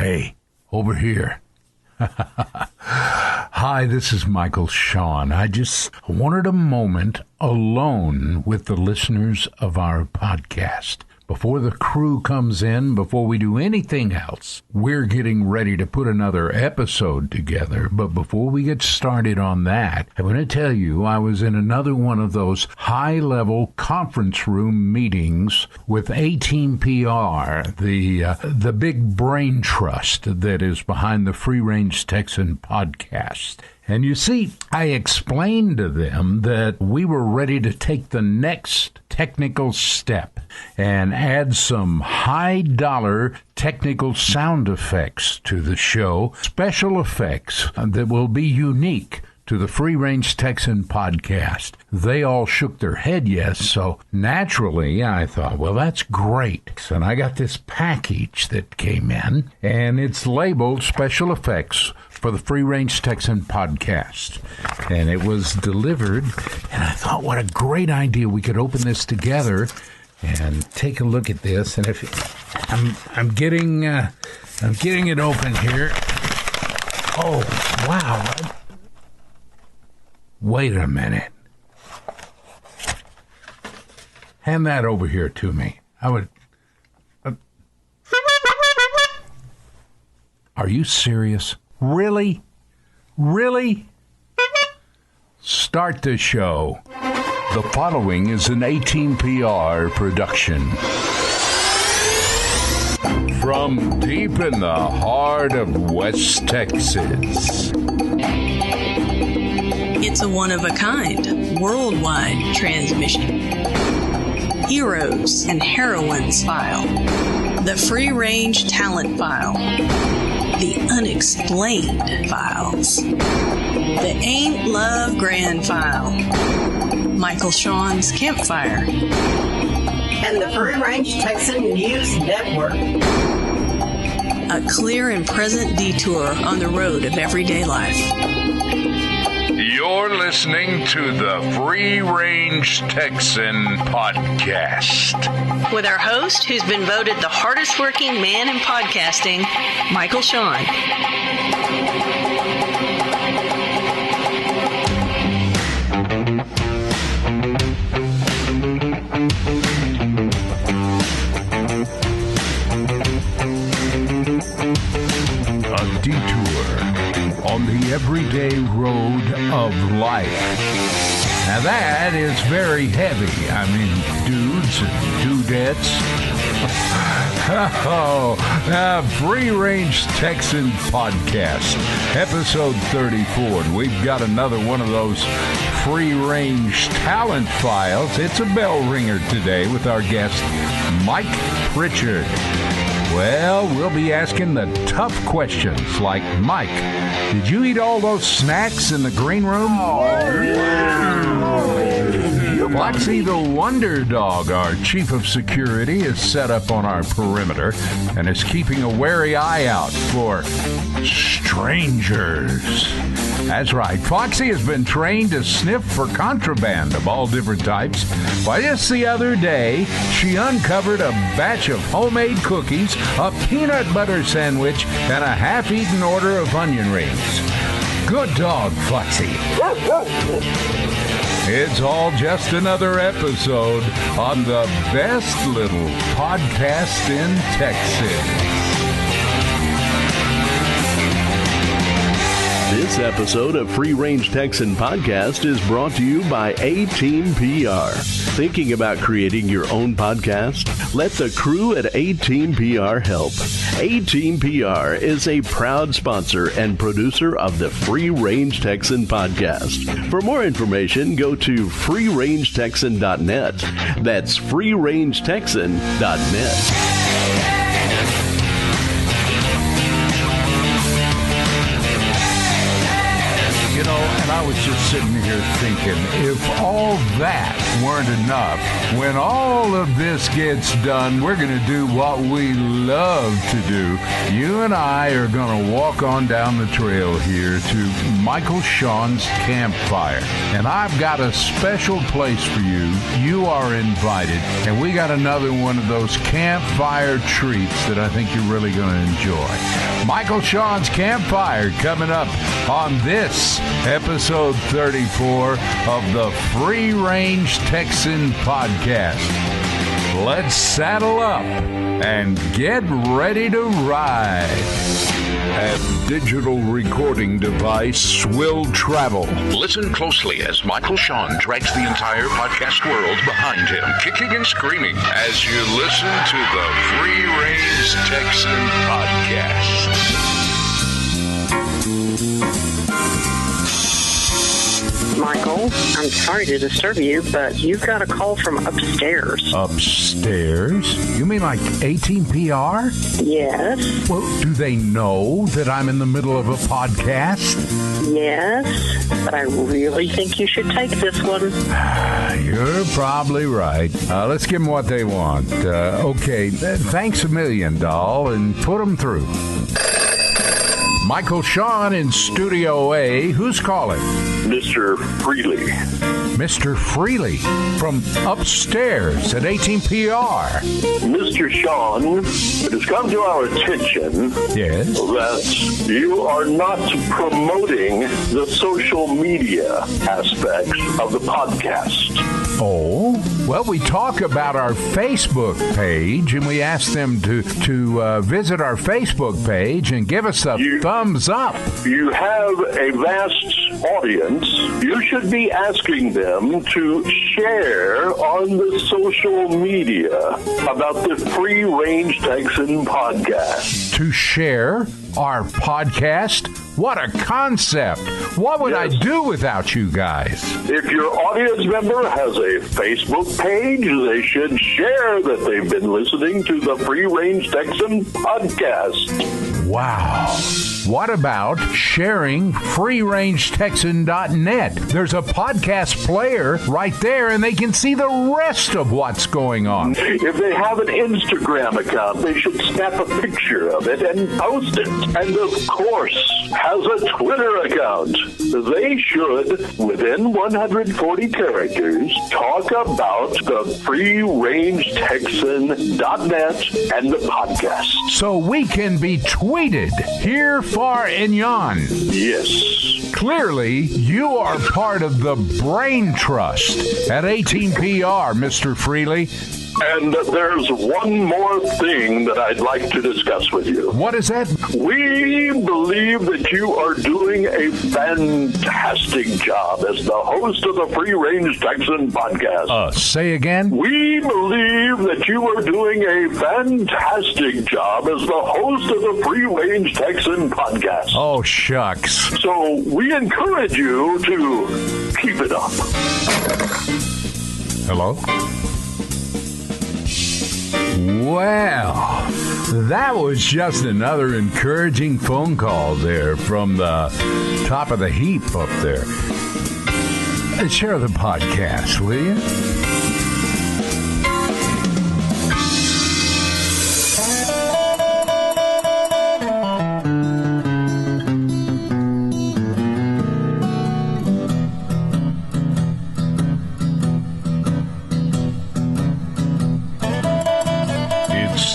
Hey, over here. Hi, this is Michael Sean. I just wanted a moment alone with the listeners of our podcast. Before the crew comes in, before we do anything else, we're getting ready to put another episode together. But before we get started on that, I'm going to tell you I was in another one of those high-level conference room meetings with A-Team PR, the big brain trust that is behind the Free Range Texan podcast. And you see, I explained to them that we were ready to take the next technical step and add some high-dollar technical sound effects to the show, special effects that will be unique to the Free Range Texan podcast. They all shook their head yes, so naturally I thought, well, that's great. And I got this package that came in, and it's labeled Special Effects for the Free Range Texan podcast. And it was delivered, and I thought, what a great idea. We could open this together and take a look at this. And if I'm getting it open here. Oh, wow. Wait a minute. Hand that over here to me. I would... Are you serious? Really? Really? Start the show. The following is an A-Team PR production. From deep in the heart of West Texas. It's a one-of-a-kind, worldwide transmission. Heroes and Heroines File. The Free Range Talent File. The Unexplained Files. The Ain't Love Grand File. Michael Sean's Campfire. And the Free Range Texan News Network. A clear and present detour on the road of everyday life. You're listening to the Free Range Texan podcast. With our host, who's been voted the hardest working man in podcasting, Michael Sean. A detour on the everyday road of life. Now that is very heavy. I mean, dudes and dudettes. Free Range Texan podcast, episode 34. And we've got another one of those free range talent files. It's a bell ringer today with our guest, Mike Pritchard. Well, we'll be asking the tough questions like, Mike, did you eat all those snacks in the green room? Foxy the Wonder Dog, our chief of security, is set up on our perimeter and is keeping a wary eye out for strangers. That's right. Foxy has been trained to sniff for contraband of all different types. Why, just the other day, she uncovered a batch of homemade cookies, a peanut butter sandwich, and a half-eaten order of onion rings. Good dog, Foxy. It's all just another episode on the best little podcast in Texas. This episode of Free Range Texan Podcast is brought to you by A-Team PR. Thinking about creating your own podcast? Let the crew at A-Team PR help. A-Team PR is a proud sponsor and producer of the Free Range Texan Podcast. For more information, go to freerangetexan.net. That's freerangetexan.net. And I was just sitting here thinking, if all that weren't enough, when all of this gets done, we're going to do what we love to do. You and I are going to walk on down the trail here to Michael Sean's campfire. And I've got a special place for you. You are invited. And we got another one of those campfire treats that I think you're really going to enjoy. Michael Sean's Campfire coming up on this episode 34 of the Free Range Texan podcast. Let's saddle up and get ready to ride. That digital recording device will travel. Listen closely as Michael Sean drags the entire podcast world behind him, kicking and screaming as you listen to the Free Range Texan podcast. Michael, I'm sorry to disturb you, but you've got a call from upstairs. Upstairs? You mean like 18PR? Yes. Well, do they know that I'm in the middle of a podcast? Yes, but I really think you should take this one. You're probably right. Let's give them what they want. Okay, thanks a million, doll, and put them through. Michael Sean in Studio A. Who's calling? Mr. Freely. Mr. Freely from upstairs at 18PR. Mr. Sean, it has come to our attention Yes? that you are not promoting the social media aspects of the podcast. Oh, well, we talk about our Facebook page, and we ask them to visit our Facebook page and give us a thumbs up. You have a vast audience. You should be asking them to share on the social media about the Free Range Texan podcast. To share our podcast? What a concept. What would I do without you guys? If your audience member has a Facebook page, they should share that they've been listening to the Free Range Texan podcast. Wow. What about sharing freerangetexan.net? There's a podcast player right there, and they can see the rest of what's going on. If they have an Instagram account, they should snap a picture of it and post it. And of course, has a Twitter account. They should, within 140 characters, talk about the freerangetexan.net and the podcast. So we can be tweeted here, far, and yon. Yes. Clearly, you are part of the brain trust at 18PR, Mr. Freely. And there's one more thing that I'd like to discuss with you. What is that? We believe that you are doing a fantastic job as the host of the Free Range Texan podcast. Say again? We believe that you are doing a fantastic job as the host of the Free Range Texan podcast. Oh, shucks. So we encourage you to keep it up. Hello? Well, that was just another encouraging phone call there from the top of the heap up there. Share the podcast, will you?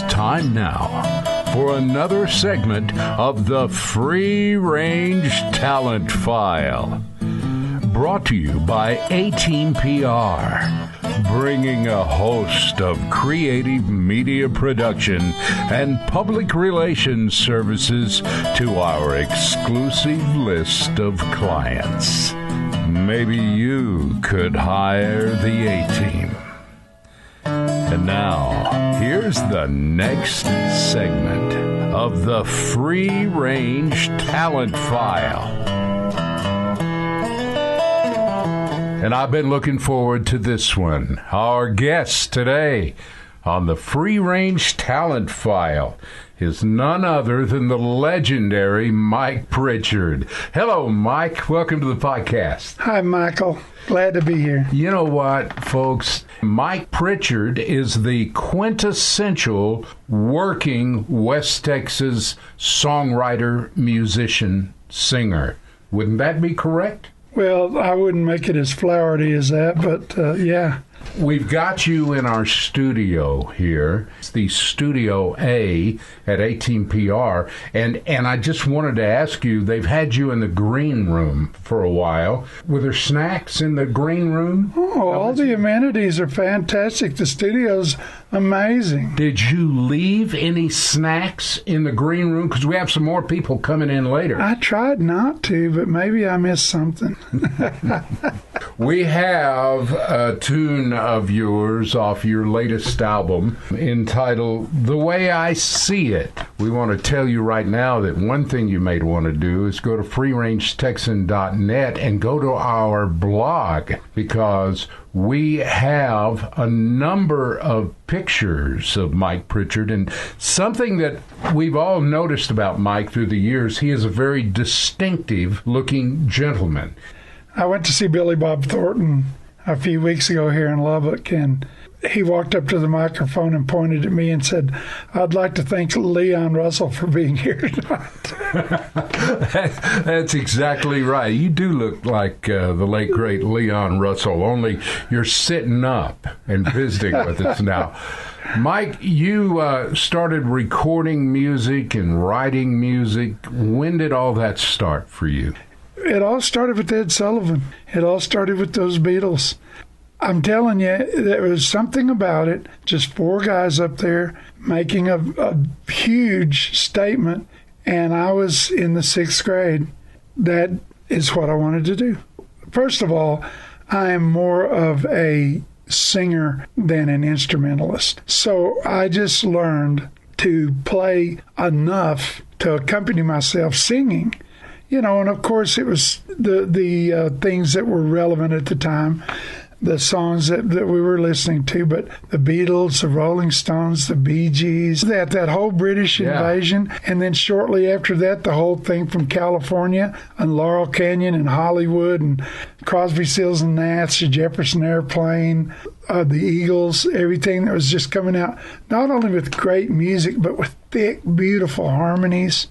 Time now for another segment of the Free Range Talent File. Brought to you by A-Team-PR, bringing a host of creative media production and public relations services to our exclusive list of clients. Maybe you could hire the A-Team. And now, here's the next segment of the Free Range Talent File. And I've been looking forward to this one. Our guest today, on the Free Range Talent File is none other than the legendary Mike Pritchard. Hello, Mike. Welcome to the podcast. Hi, Michael. Glad to be here. You know what, folks? Mike Pritchard is the quintessential working West Texas songwriter, musician, singer. Wouldn't that be correct? Well, I wouldn't make it as flowery as that, but yeah. We've got you in our studio here. It's the Studio A at 18PR. And I just wanted to ask you, they've had you in the green room for a while. Were there snacks in the green room? Oh, all the amenities are fantastic. The studio's amazing. Did you leave any snacks in the green room? Because we have some more people coming in later. I tried not to, but maybe I missed something. We have a tune of yours off your latest album entitled The Way I See It. We want to tell you right now that one thing you may want to do is go to freerangetexan.net and go to our blog, because we have a number of pictures of Mike Pritchard, and something that we've all noticed about Mike through the years, he is a very distinctive looking gentleman. I went to see Billy Bob Thornton a few weeks ago here in Lubbock, and he walked up to the microphone and pointed at me and said, "I'd like to thank Leon Russell for being here tonight." That's exactly right. You do look like the late, great Leon Russell, only you're sitting up and visiting with us now. Mike, you started recording music and writing music. When did all that start for you? It all started with Ed Sullivan. It all started with those Beatles. I'm telling you, there was something about it, just four guys up there making a huge statement, and I was in the 6th grade. That is what I wanted to do. First of all, I am more of a singer than an instrumentalist. So I just learned to play enough to accompany myself singing. You know, and of course it was the things that were relevant at the time, the songs that we were listening to, but the Beatles, the Rolling Stones, the Bee Gees, that whole British invasion, and then shortly after that, the whole thing from California and Laurel Canyon and Hollywood and Crosby, Stills and Nash, the Jefferson Airplane, the Eagles, everything that was just coming out, not only with great music, but with thick, beautiful harmonies.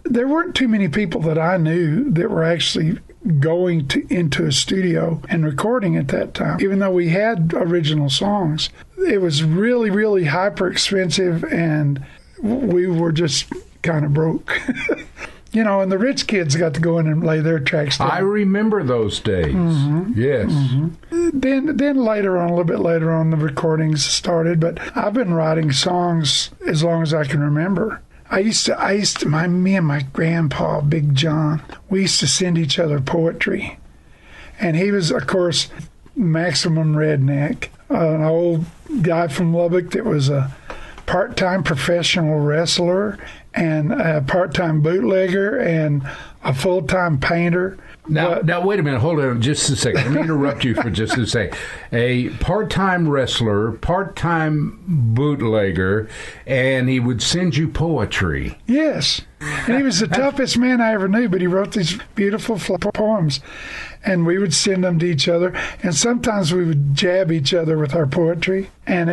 There weren't too many people that I knew that were actually going into a studio and recording at that time. Even though we had original songs, it was really, really hyper expensive, and we were just kind of broke. You know, and the rich kids got to go in and lay their tracks down. I remember those days. Mm-hmm. Yes. Mm-hmm. Then later on, a little bit later on, the recordings started, but I've been writing songs as long as I can remember. Me and my grandpa, Big John, we used to send each other poetry. And he was, of course, maximum redneck, an old guy from Lubbock that was a part-time professional wrestler and a part-time bootlegger and a full-time painter. Now, wait a minute. Hold on just a second. Let me interrupt you for just a second. A part-time wrestler, part-time bootlegger, and he would send you poetry. Yes. And he was the toughest man I ever knew, but he wrote these beautiful poems. And we would send them to each other. And sometimes we would jab each other with our poetry. And,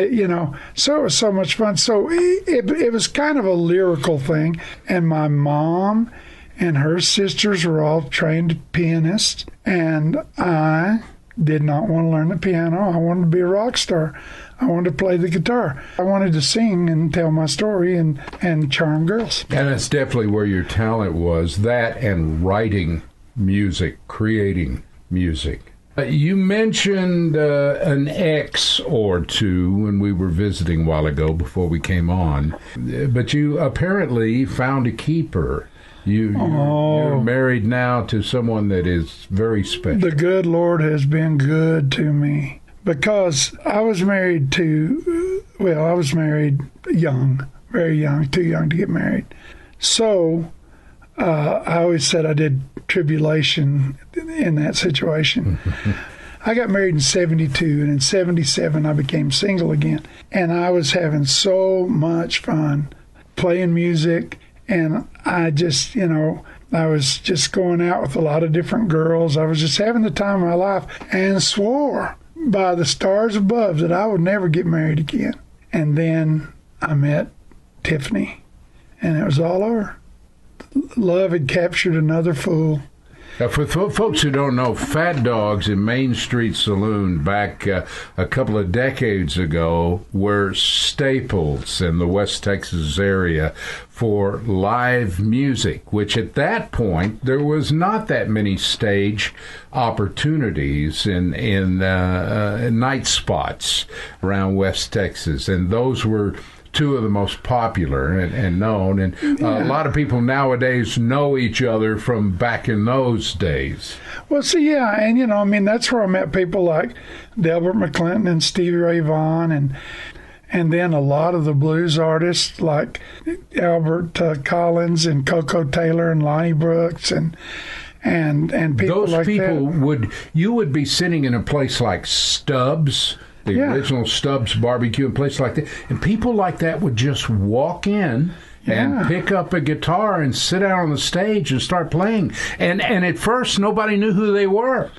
so it was so much fun. So it was kind of a lyrical thing. And my mom and her sisters were all trained pianists, and I did not want to learn the piano. I wanted to be a rock star. I wanted to play the guitar. I wanted to sing and tell my story and charm girls. And that's definitely where your talent was, that and writing music, creating music. You mentioned an ex or two when we were visiting a while ago before we came on, but you apparently found a keeper. You're married now to someone that is very special. The good Lord has been good to me, because I was married young, very young, too young to get married. So I always said I did tribulation in that situation. I got married in 72, and in 77 I became single again. And I was having so much fun playing music, and I just, I was just going out with a lot of different girls. I was just having the time of my life, and swore by the stars above that I would never get married again. And then I met Tiffany, and it was all over. Love had captured another fool. For folks who don't know, Fat Dogs in Main Street Saloon back a couple of decades ago were staples in the West Texas area for live music, which at that point there was not that many stage opportunities in night spots around West Texas, and those were two of the most popular and known, and a lot of people nowadays know each other from back in those days. Well, see, yeah, and that's where I met people like Delbert McClinton and Stevie Ray Vaughan, and then a lot of the blues artists like Albert Collins and Coco Taylor and Lonnie Brooks and people those like people that. You would be sitting in a place like Stubbs, the original Stubbs Barbecue, and place like that, and people like that would just walk in and pick up a guitar and sit out on the stage and start playing. And at first, nobody knew who they were.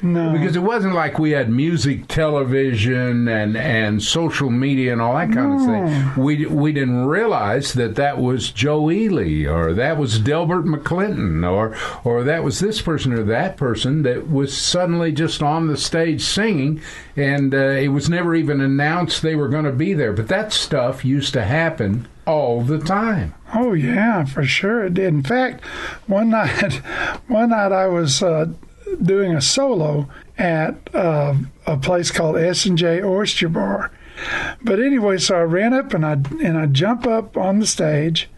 No. Because it wasn't like we had music, television, and social media and all that kind of thing. We didn't realize that was Joe Ely, or that was Delbert McClinton, or that was this person or that person that was suddenly just on the stage singing, and it was never even announced they were going to be there. But that stuff used to happen all the time. Oh, yeah, for sure it did. In fact, one night I was doing a solo at a place called S&J Oyster Bar. But anyway, so I ran up and I jump up on the stage,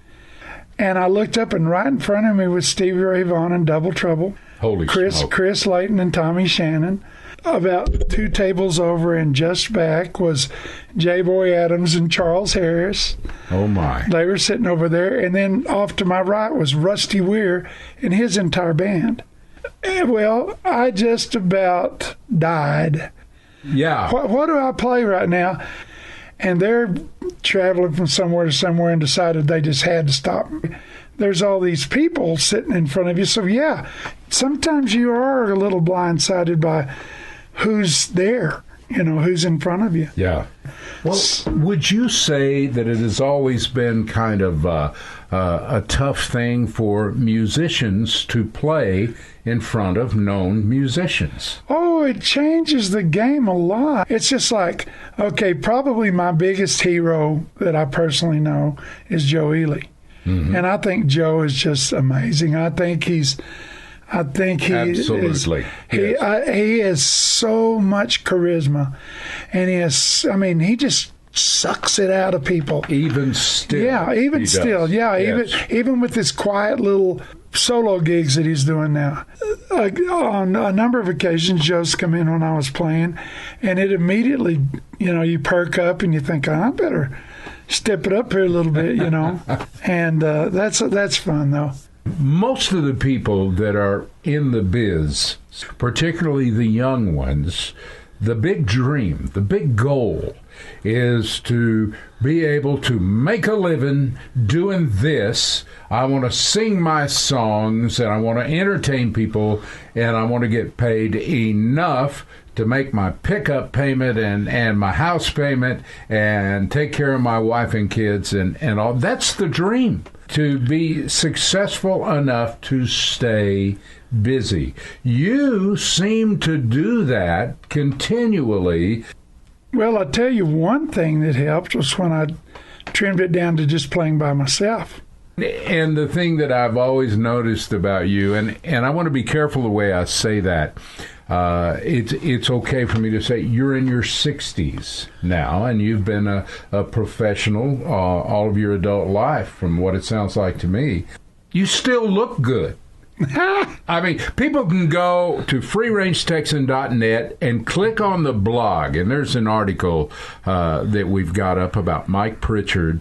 and I looked up, and right in front of me was Stevie Ray Vaughan and Double Trouble. Holy smoke. Chris Layton and Tommy Shannon. About 2 tables over and just back was J. Boy Adams and Charles Harris. Oh, my. They were sitting over there. And then off to my right was Rusty Weir and his entire band. Well, I just about died. Yeah. What do I play right now? And they're traveling from somewhere to somewhere and decided they just had to stop. There's all these people sitting in front of you. So, yeah, sometimes you are a little blindsided by who's there, who's in front of you. Yeah. Well, would you say that it has always been kind of a tough thing for musicians to play in front of known musicians? Oh, it changes the game a lot. It's just like, okay, probably my biggest hero that I personally know is Joe Ely. Mm-hmm. And I think Joe is just amazing. I think he absolutely. He has so much charisma, and he just sucks it out of people. Even still. Yeah, even still. Yeah, yes. even with his quiet little solo gigs that he's doing now. On a number of occasions, Joe's come in when I was playing, and it immediately, you perk up and you think, I better step it up here a little bit, and that's fun, though. Most of the people that are in the biz, particularly the young ones, the big dream, the big goal is to be able to make a living doing this. I want to sing my songs, and I want to entertain people, and I want to get paid enough to make my pickup payment and my house payment and take care of my wife and kids and all. That's the dream, to be successful enough to stay busy. You seem to do that continually. Well, I'll tell you one thing that helped was when I trimmed it down to just playing by myself. And the thing that I've always noticed about you, and I want to be careful the way I say that, it's okay for me to say you're in your 60s now, and you've been a professional all of your adult life, from what it sounds like to me. You still look good. I mean, people can go to freerangetexan.net and click on the blog, and there's an article that we've got up about Mike Pritchard.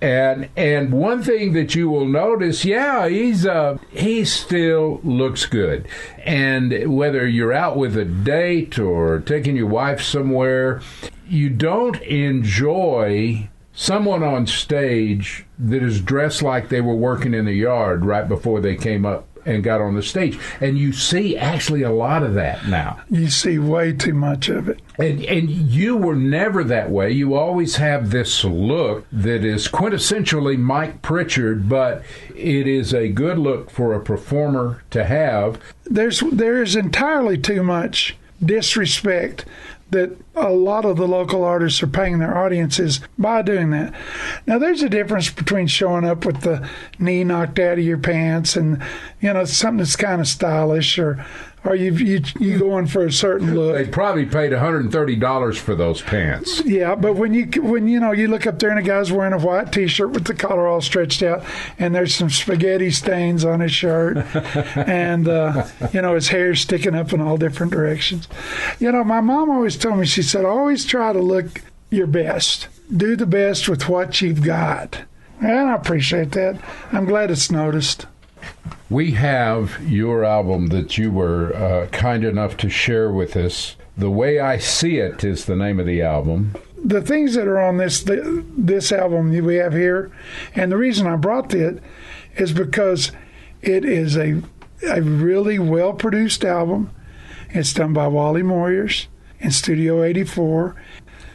And one thing that you will notice, he still looks good. And whether you're out with a date or taking your wife somewhere, you don't enjoy someone on stage that is dressed like they were working in the yard right before they came up and got on the stage. And you see actually a lot of that now. You see way too much of it. And you were never that way. You always have this look that is quintessentially Mike Pritchard, but it is a good look for a performer to have. There is entirely too much disrespect that a lot of the local artists are paying their audiences by doing that. Now, there's a difference between showing up with the knee knocked out of your pants and, something that's kind of stylish, or you going for a certain look. They probably paid $130 for those pants. Yeah, but when you look up there and a guy's wearing a white T-shirt with the collar all stretched out, and there's some spaghetti stains on his shirt, and his hair's sticking up in all different directions. My mom always told me, she said, always try to look your best. Do the best with what you've got. And I appreciate that. I'm glad it's noticed. We have your album that you were kind enough to share with us. The Way I See It is the name of the album. The things that are on this album that we have here, and the reason I brought it is because it is a really well-produced album. It's done by Wally Moyers in Studio 84.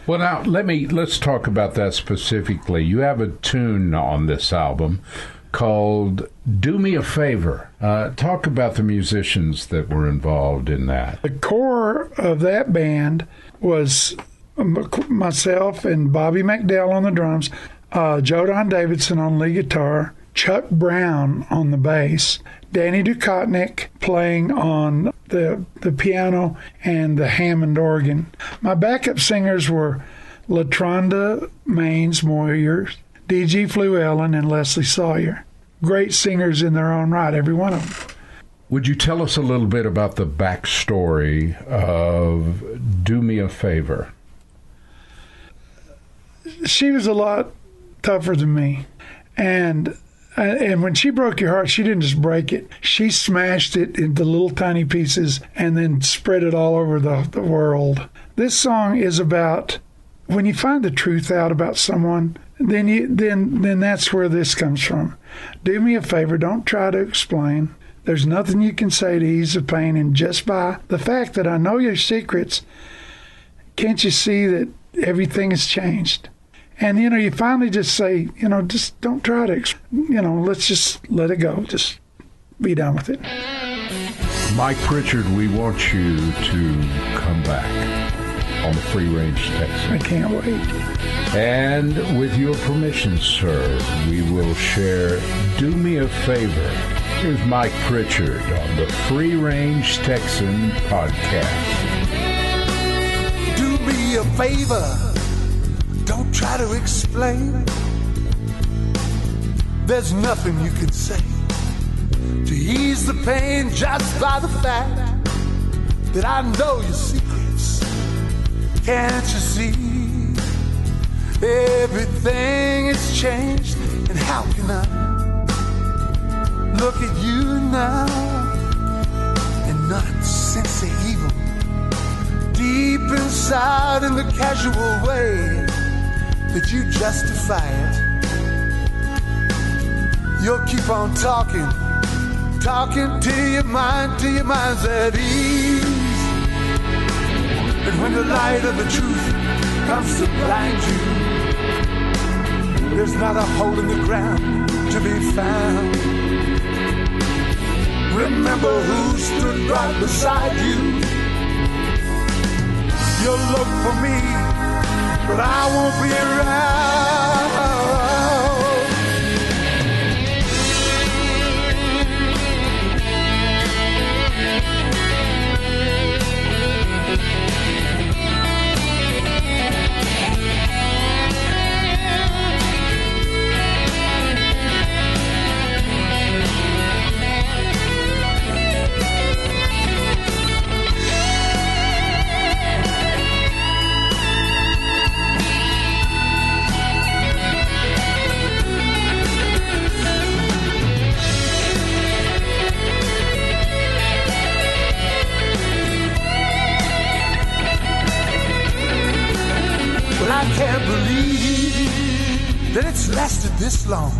Well, now, let's talk about that specifically. You have a tune on this album called Do Me a Favor. Talk about the musicians that were involved in that. The core of that band was myself and Bobby McDowell on the drums, Joe Don Davidson on lead guitar, Chuck Brown on the bass, Danny Dukotnik playing on the piano and the Hammond organ. My backup singers were LaTronda Maines Moyers, D.G. Fluellen, and Leslie Sawyer. Great singers in their own right, every one of them. Would you tell us a little bit about the backstory of Do Me a Favor? She was a lot tougher than me. And when she broke your heart, she didn't just break it. She smashed it into little tiny pieces and then spread it all over the world. This song is about when you find the truth out about someone, then that's where this comes from. Do me a favor, don't try to explain. There's nothing you can say to ease the pain, and just by the fact that I know your secrets, can't you see that everything has changed? And, you finally just say, just don't try to, let's just let it go. Just be done with it. Mike Pritchard, we want you to come back on the Free Range Texan. I can't wait. And with your permission, sir, we will share Do Me a Favor. Here's Mike Pritchard on the Free Range Texan podcast. Do me a favor. Don't try to explain. There's nothing you can say to ease the pain, just by the fact that I know your secrets. Can't you see? Everything has changed, and how can I look at you now and not sense the evil deep inside in the casual way that you justify it? You'll keep on talking till your mind's at ease. And when the light of the truth comes to blind you, there's not a hole in the ground to be found. Remember who stood right beside you. You'll look for me, but I won't be around. long.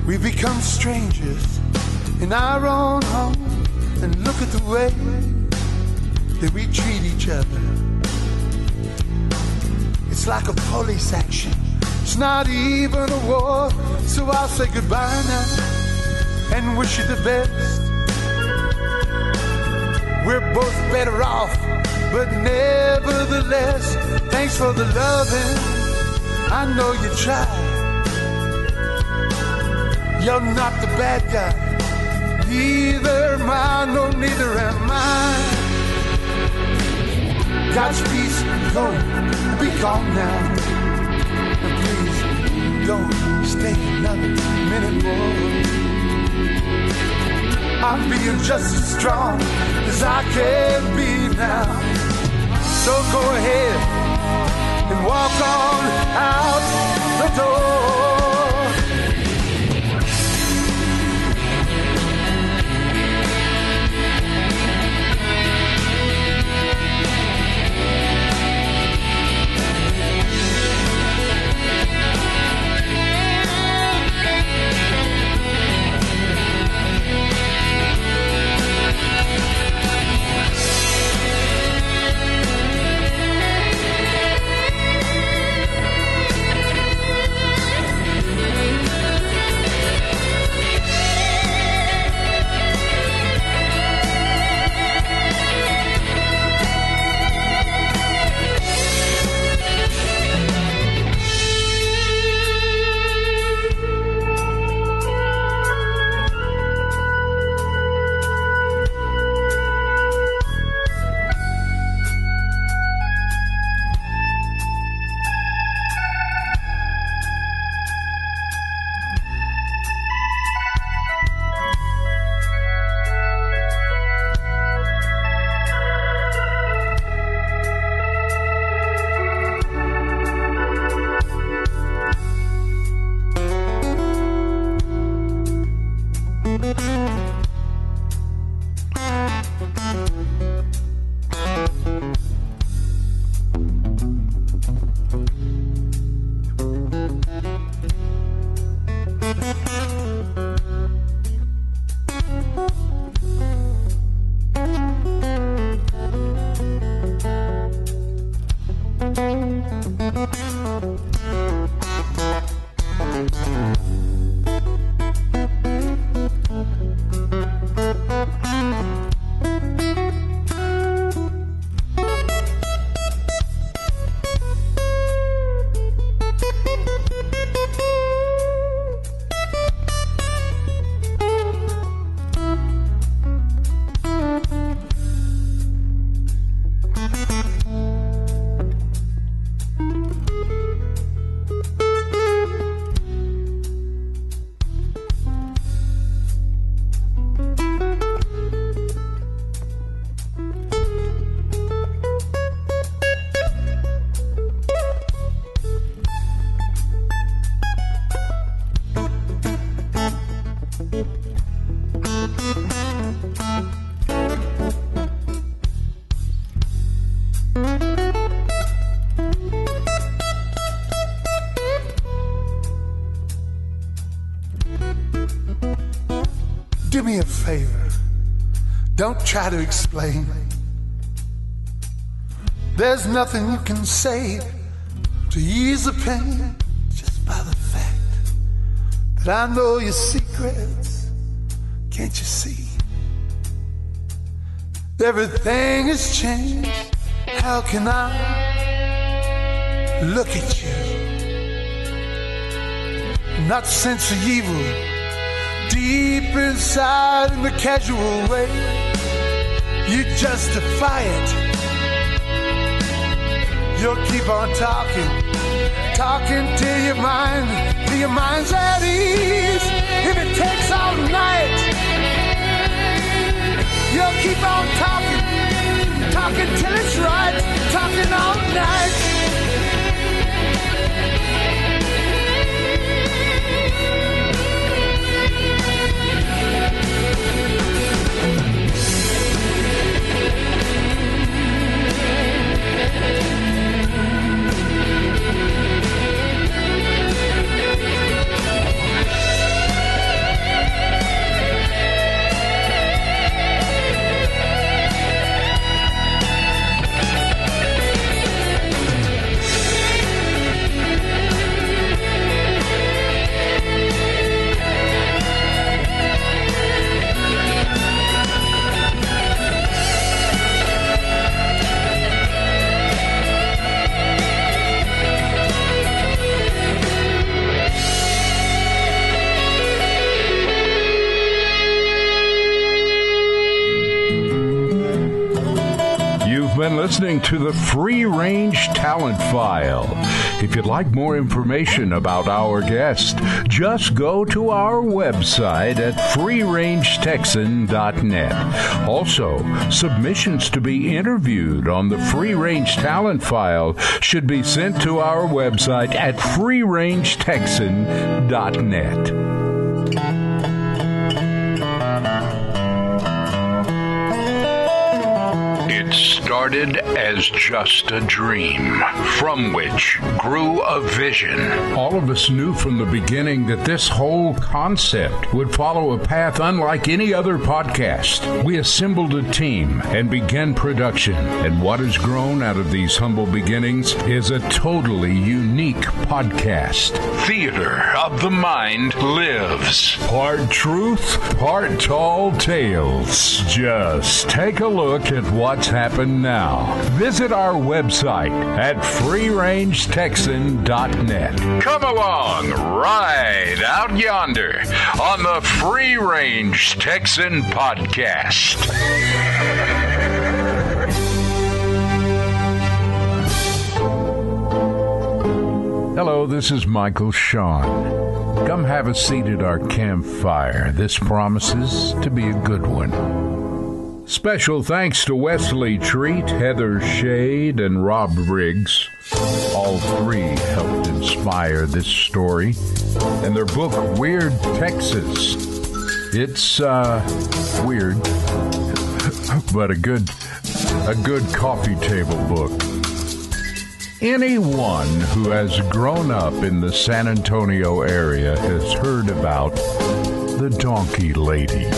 We've become strangers in our own home, and look at the way that we treat each other. It's like a police action. It's not even a war. So I'll say goodbye now and wish you the best. We're both better off, but nevertheless, thanks for the loving. I know you tried. You're not the bad guy. Neither am I, no, neither am I. God's peace, go, be calm now. And please, don't stay another minute more. I'm being just as strong as I can be now. So go ahead and walk on out the door. Do me a favor. Don't try to explain. There's nothing you can say to ease the pain, just by the fact that I know your secrets. Can't you see? Everything has changed. How can I look at you? Not sense of evil deep inside in the casual way. You justify it. You'll keep on talking till your mind's at ease. If it takes all night, you'll keep on talking till it's right, talking all night. listening to the Free Range Talent File. If you'd like more information about our guest, just go to our website at freerangetexan.net. Also, submissions to be interviewed on the Free Range Talent File should be sent to our website at freerangetexan.net. It started as just a dream, from which grew a vision. All of us knew from the beginning that this whole concept would follow a path unlike any other podcast. We assembled a team and began production, and what has grown out of these humble beginnings is a totally unique podcast. Theater of the Mind lives. Part truth, part tall tales. Just take a look at what's happened now. Visit our website at freerangetexan.net. Come along, ride out yonder on the Free Range Texan Podcast. Hello, this is Michael Shawn. Come have a seat at our campfire. This promises to be a good one. Special thanks to Wesley Treat, Heather Shade, and Rob Riggs. All three helped inspire this story. And their book, Weird Texas. It's weird, but a good coffee table book. Anyone who has grown up in the San Antonio area has heard about the Donkey Lady.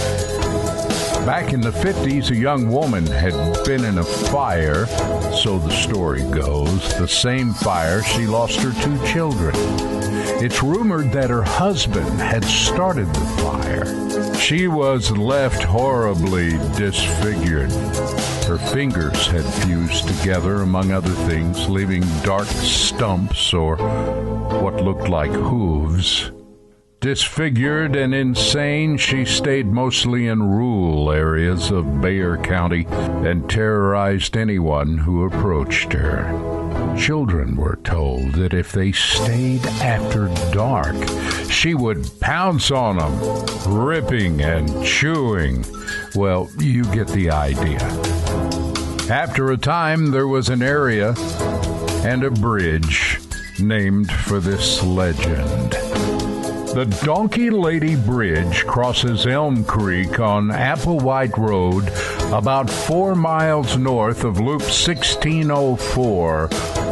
Back in the 50s, a young woman had been in a fire, so the story goes, the same fire she lost her 2 children. It's rumored that her husband had started the fire. She was left horribly disfigured. Her fingers had fused together, among other things, leaving dark stumps or what looked like hooves. Disfigured and insane, she stayed mostly in rural areas of Bexar County and terrorized anyone who approached her. Children were told that if they stayed after dark, she would pounce on them, ripping and chewing. Well, you get the idea. After a time, there was an area and a bridge named for this legend. The Donkey Lady Bridge crosses Elm Creek on Applewhite Road about 4 miles north of Loop 1604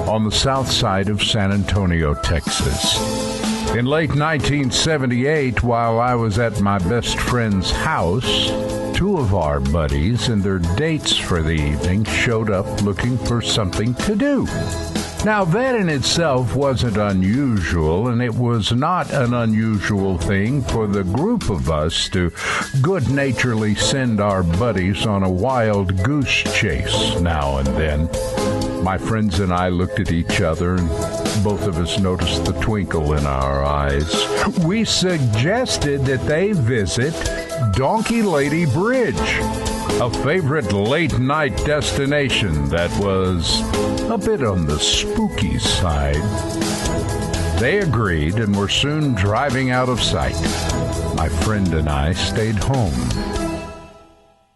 on the south side of San Antonio, Texas. In late 1978, while I was at my best friend's house, 2 of our buddies and their dates for the evening showed up looking for something to do. Now, that in itself wasn't unusual, and it was not an unusual thing for the group of us to good-naturedly send our buddies on a wild goose chase now and then. My friends and I looked at each other, and both of us noticed the twinkle in our eyes. We suggested that they visit Donkey Lady Bridge, a favorite late-night destination that was a bit on the spooky side. They agreed and were soon driving out of sight. My friend and I stayed home.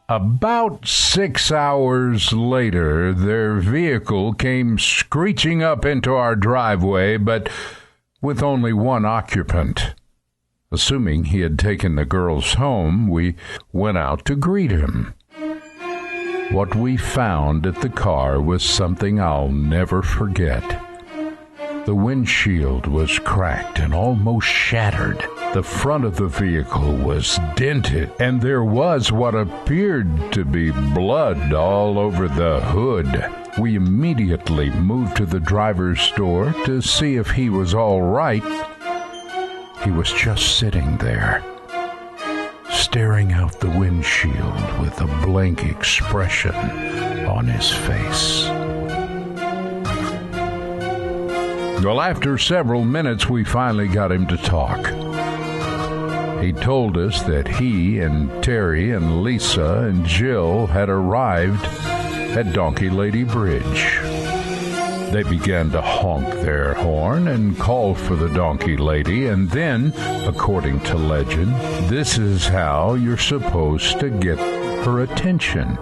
About 6 hours later, their vehicle came screeching up into our driveway, but with only one occupant. Assuming he had taken the girls home, we went out to greet him. What we found at the car was something I'll never forget. The windshield was cracked and almost shattered. The front of the vehicle was dented, and there was what appeared to be blood all over the hood. We immediately moved to the driver's door to see if he was all right. He was just sitting there, staring out the windshield with a blank expression on his face. Well, after several minutes, we finally got him to talk. He told us that he and Terry and Lisa and Jill had arrived at Donkey Lady Bridge. They began to honk their horn and call for the Donkey Lady, and then, according to legend, this is how you're supposed to get her attention.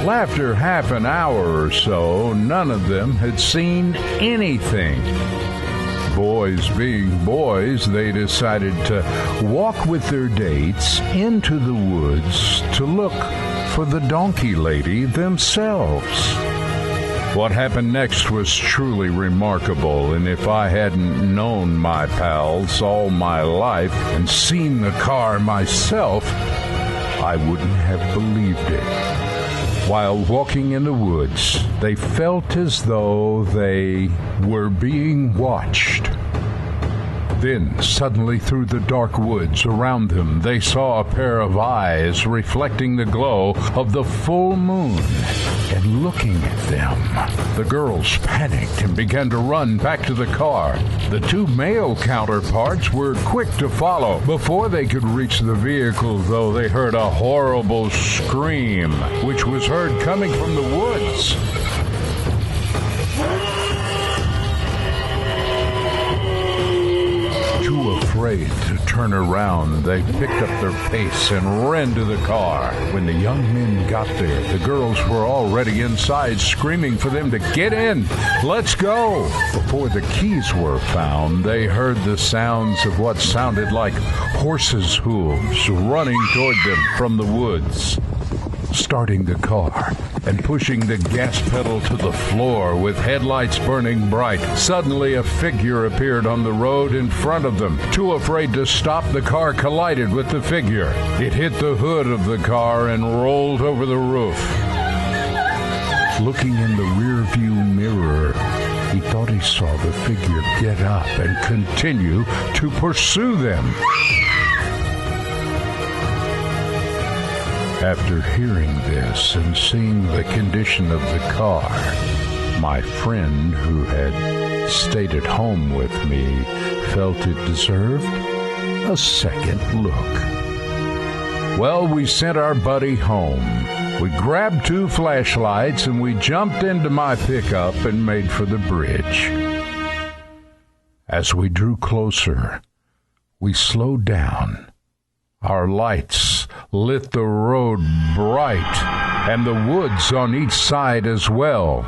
After half an hour or so, none of them had seen anything. Boys being boys, they decided to walk with their dates into the woods to look for the Donkey Lady themselves. What happened next was truly remarkable, and if I hadn't known my pals all my life and seen the car myself, I wouldn't have believed it. While walking in the woods, they felt as though they were being watched. Then, suddenly through the dark woods around them, they saw a pair of eyes reflecting the glow of the full moon and looking at them. The girls panicked and began to run back to the car. The two male counterparts were quick to follow. Before they could reach the vehicle, though, they heard a horrible scream, which was heard coming from the woods. Too afraid to turn around, they picked up their pace and ran to the car. When the young men got there, the girls were already inside, screaming for them to get in. Let's go! Before the keys were found, they heard the sounds of what sounded like horses' hooves running toward them from the woods. Starting the car and pushing the gas pedal to the floor with headlights burning bright, suddenly a figure appeared on the road in front of them. Too afraid to stop, the car collided with the figure. It hit the hood of the car and rolled over the roof. Looking in the rearview mirror, he thought he saw the figure get up and continue to pursue them. After hearing this and seeing the condition of the car, my friend who had stayed at home with me felt it deserved a second look. Well, we sent our buddy home. We grabbed 2 flashlights and we jumped into my pickup and made for the bridge. As we drew closer, we slowed down. Our lights lit the road bright, and the woods on each side as well,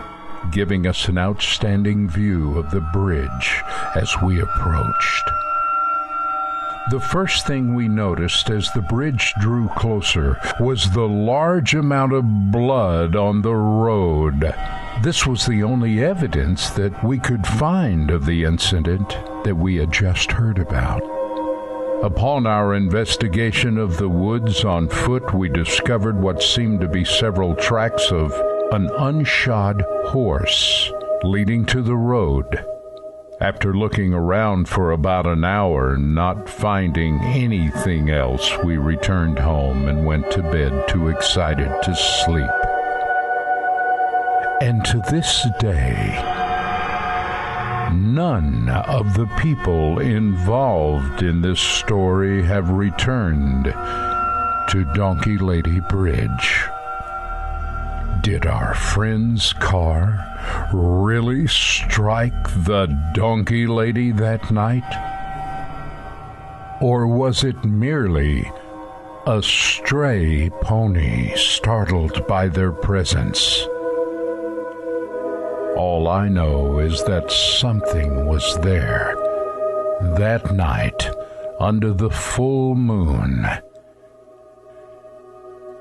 giving us an outstanding view of the bridge as we approached. The first thing we noticed as the bridge drew closer was the large amount of blood on the road. This was the only evidence that we could find of the incident that we had just heard about. Upon our investigation of the woods on foot, we discovered what seemed to be several tracks of an unshod horse leading to the road. After looking around for about an hour, not finding anything else, we returned home and went to bed too excited to sleep. And to this day, none of the people involved in this story have returned to Donkey Lady Bridge. Did our friend's car really strike the Donkey Lady that night? Or was it merely a stray pony startled by their presence? All I know is that something was there that night under the full moon.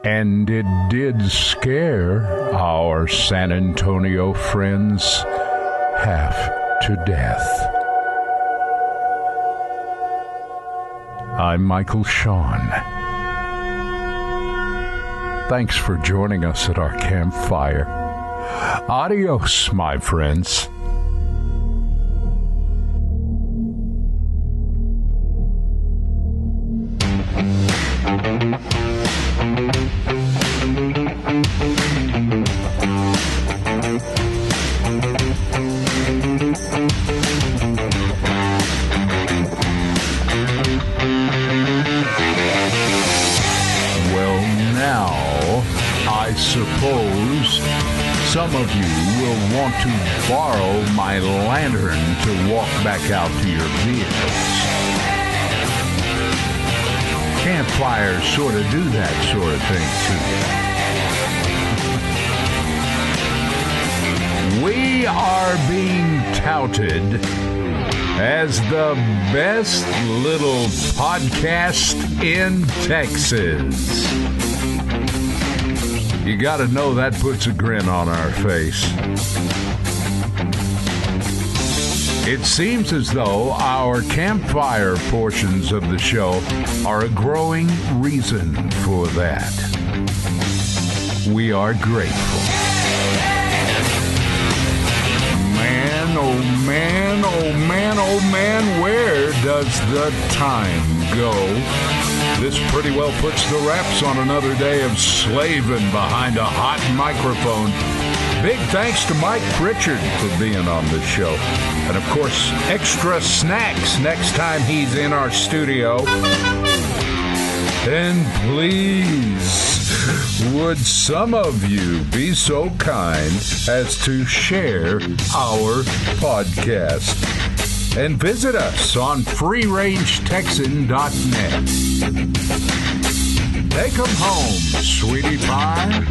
And it did scare our San Antonio friends half to death. I'm Michael Shawn. Thanks for joining us at our campfire. Adios, my friends. Well, now I suppose of you will want to borrow my lantern to walk back out to your vehicles. Campfires sort of do that sort of thing too. We are being touted as the best little podcast in Texas. You got to know that puts a grin on our face. It seems as though our campfire portions of the show are a growing reason for that. We are grateful. Man, oh man, oh man, oh man, where does the time go? This pretty well puts the wraps on another day of slaving behind a hot microphone. Big thanks to Mike Pritchard for being on this show. And of course, extra snacks next time he's in our studio. And please, would some of you be so kind as to share our podcast? And visit us on freerangetexan.net. Take 'em home, sweetie pie.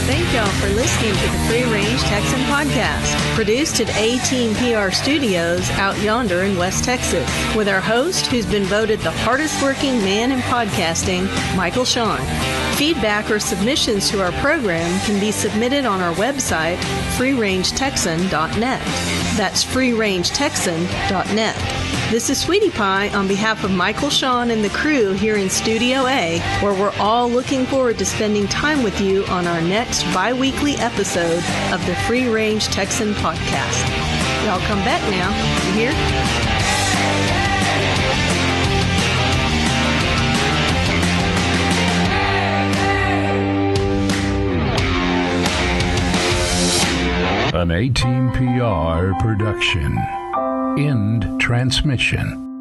Thank y'all for listening to the Free Range Texan podcast, produced at A-Team PR Studios out yonder in West Texas, with our host, who's been voted the hardest working man in podcasting, Michael Sean. Feedback or submissions to our program can be submitted on our website, freerangetexan.net. That's freerangetexan.net. This is Sweetie Pie on behalf of Michael Sean and the crew here in Studio A, where we're all looking forward to spending time with you on our next bi-weekly episode of the Free Range Texan podcast. Y'all come back now. You hear? An A-Team PR production. End transmission.